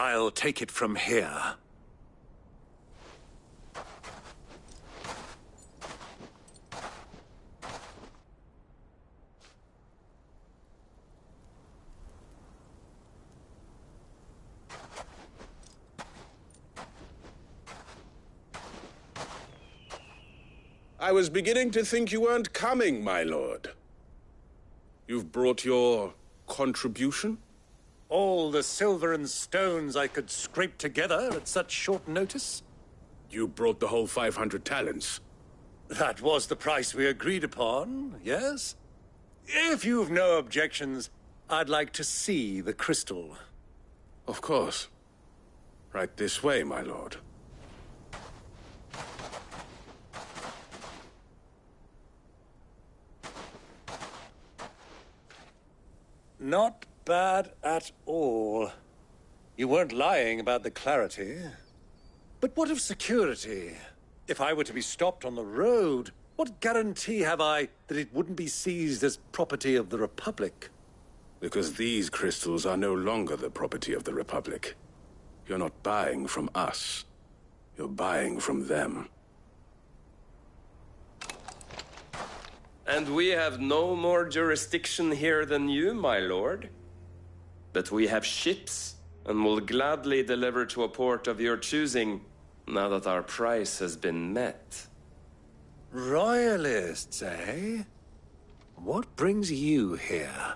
Speaker 1: I'll take it from here.
Speaker 17: I was beginning to think you weren't coming, my lord. You've brought your contribution?
Speaker 1: All the silver and stones I could scrape together at such short notice?
Speaker 17: You brought the whole 500 talents.
Speaker 1: That was the price we agreed upon, yes? If you've no objections, I'd like to see the crystal.
Speaker 17: Of course. Right this way, my lord.
Speaker 1: Not bad at all. You weren't lying about the clarity. But what of security? If I were to be stopped on the road, what guarantee have I that it wouldn't be seized as property of the Republic?
Speaker 17: Because these crystals are no longer the property of the Republic. You're not buying from us. You're buying from them.
Speaker 9: And we have no more jurisdiction here than you, my lord. But we have ships, and will gladly deliver to a port of your choosing, now that our price has been met.
Speaker 1: Royalists, eh? What brings you here?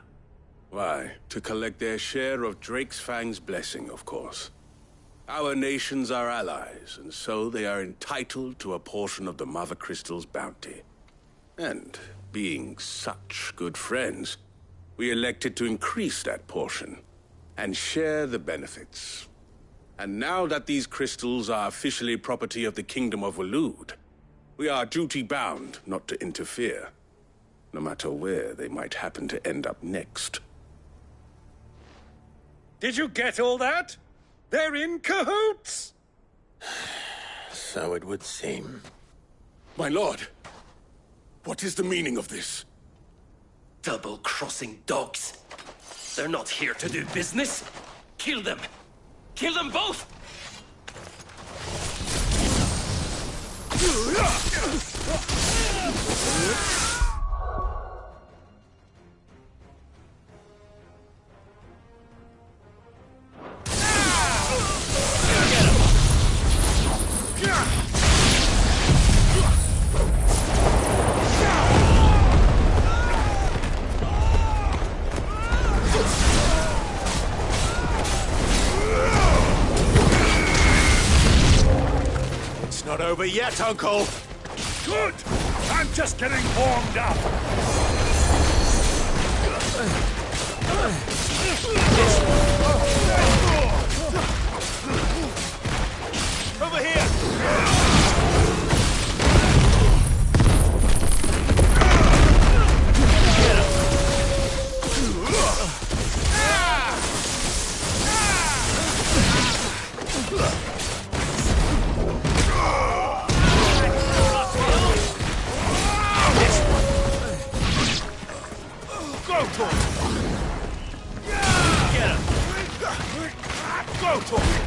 Speaker 17: Why, to collect their share of Drake's Fang's blessing, of course. Our nations are allies, and so they are entitled to a portion of the Mother Crystal's bounty. And, being such good friends, we elected to increase that portion and share the benefits. And now that these crystals are officially property of the Kingdom of Waloed, we are duty-bound not to interfere, no matter where they might happen to end up next.
Speaker 1: Did you get all that? They're in cahoots!
Speaker 2: So it would seem.
Speaker 17: My lord, what is the meaning of this?
Speaker 14: Double-crossing dogs. They're not here to do business. Kill them. Kill them both!
Speaker 1: Not over yet, Uncle!
Speaker 12: Good! I'm just getting warmed up!
Speaker 1: Over here!
Speaker 12: Go to him! Get him! Go to him!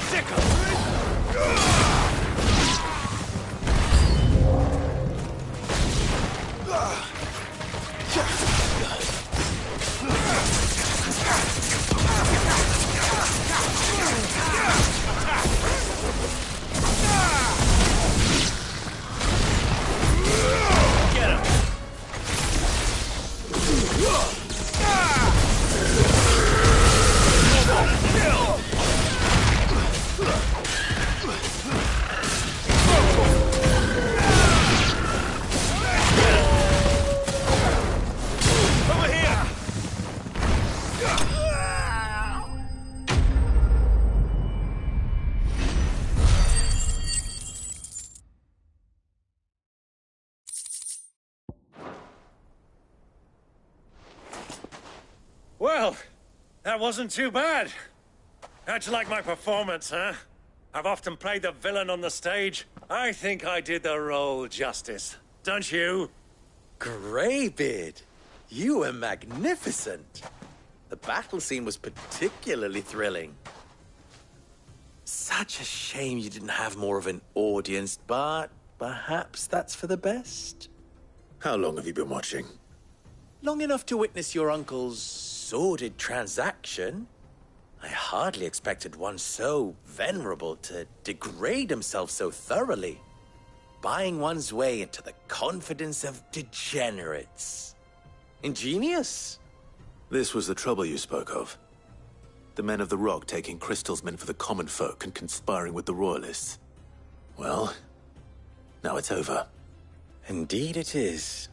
Speaker 12: Sick him!
Speaker 14: Get him!
Speaker 1: Over here! Well, that wasn't too bad. How'd you like my performance, huh? I've often played the villain on the stage. I think I did the role justice. Don't you?
Speaker 5: Greybeard, you were magnificent. The battle scene was particularly thrilling. Such a shame you didn't have more of an audience, but perhaps that's for the best.
Speaker 2: How long have you been watching?
Speaker 5: Long enough to witness your uncle's sordid transaction. I hardly expected one so venerable to degrade himself so thoroughly. Buying one's way into the confidence of degenerates. Ingenious.
Speaker 2: This was the trouble you spoke of. The men of the Rock taking crystals meant for the common folk and conspiring with the Royalists. Well, now it's over.
Speaker 5: Indeed it is.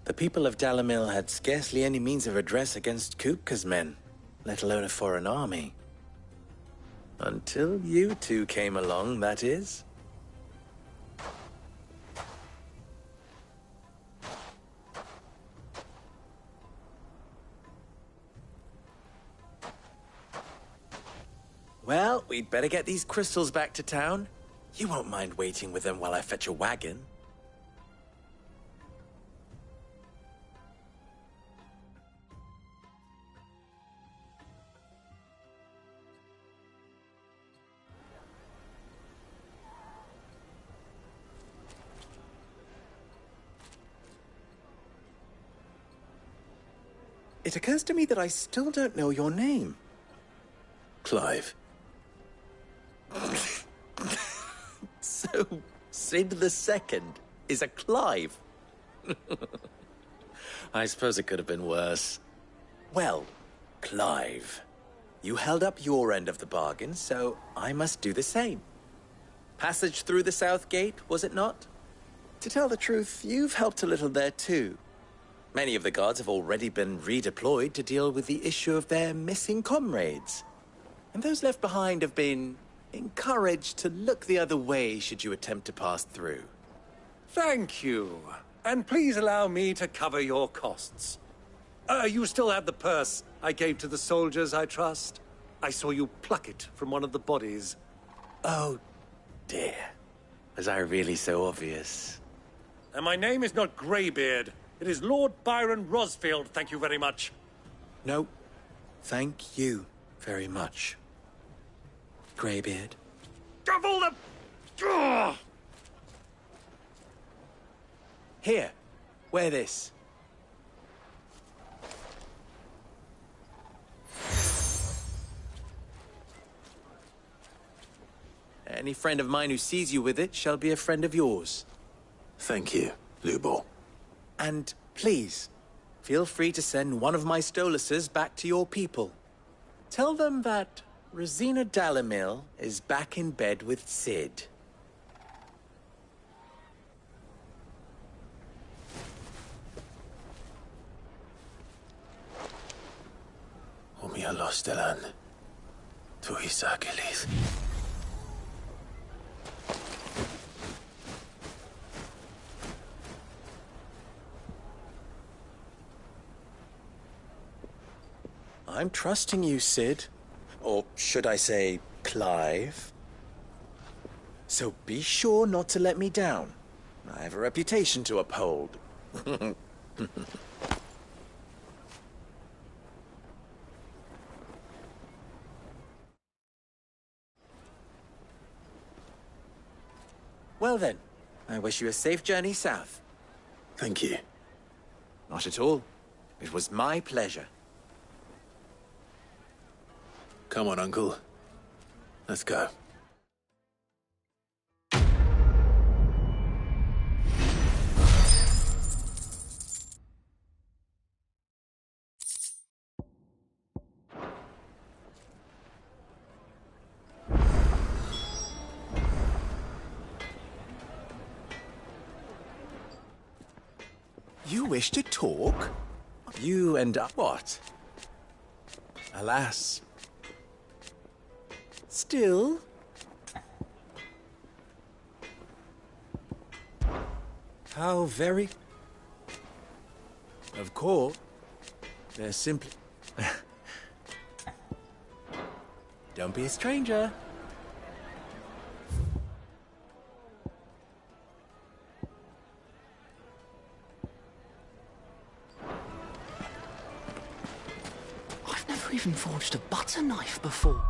Speaker 5: The people of Dalamil had scarcely any means of redress against Kupka's men, let alone a foreign army. Until you two came along, that is. Well, we'd better get these crystals back to town. You won't mind waiting with them while I fetch a wagon. It occurs to me that I still don't know your name.
Speaker 2: Clive.
Speaker 5: So, Sid the Second is a Clive. I suppose it could have been worse. Well, Clive, you held up your end of the bargain, so I must do the same. Passage through the South Gate, was it not? To tell the truth, you've helped a little there too. Many of the guards have already been redeployed to deal with the issue of their missing comrades. And those left behind have been encouraged to look the other way should you attempt to pass through.
Speaker 1: Thank you. And please allow me to cover your costs. You still have the purse I gave to the soldiers, I trust? I saw you pluck it from one of the bodies.
Speaker 5: Oh, dear. Was I really so obvious?
Speaker 1: And my name is not Greybeard. It is Lord Byron Rosfield, thank you very much.
Speaker 5: No, thank you very much, Greybeard.
Speaker 1: Double the...
Speaker 5: Here, wear this. Any friend of mine who sees you with it shall be a friend of yours.
Speaker 2: Thank you, Lubor.
Speaker 5: And please, feel free to send one of my Stoluses back to your people. Tell them that Rosina Dalamil is back in bed with Sid.
Speaker 2: Omia Lostelan. Tu Isakelis.
Speaker 5: I'm trusting you, Sid. Or should I say, Clive? So be sure not to let me down. I have a reputation to uphold. Well then, I wish you a safe journey south.
Speaker 2: Thank you.
Speaker 5: Not at all. It was my pleasure.
Speaker 2: Come on, Uncle. Let's go.
Speaker 5: You wish to talk? You and what? Alas. Still? How very... Of course. They're simply... Don't be a stranger.
Speaker 22: I've never even forged a butter knife before.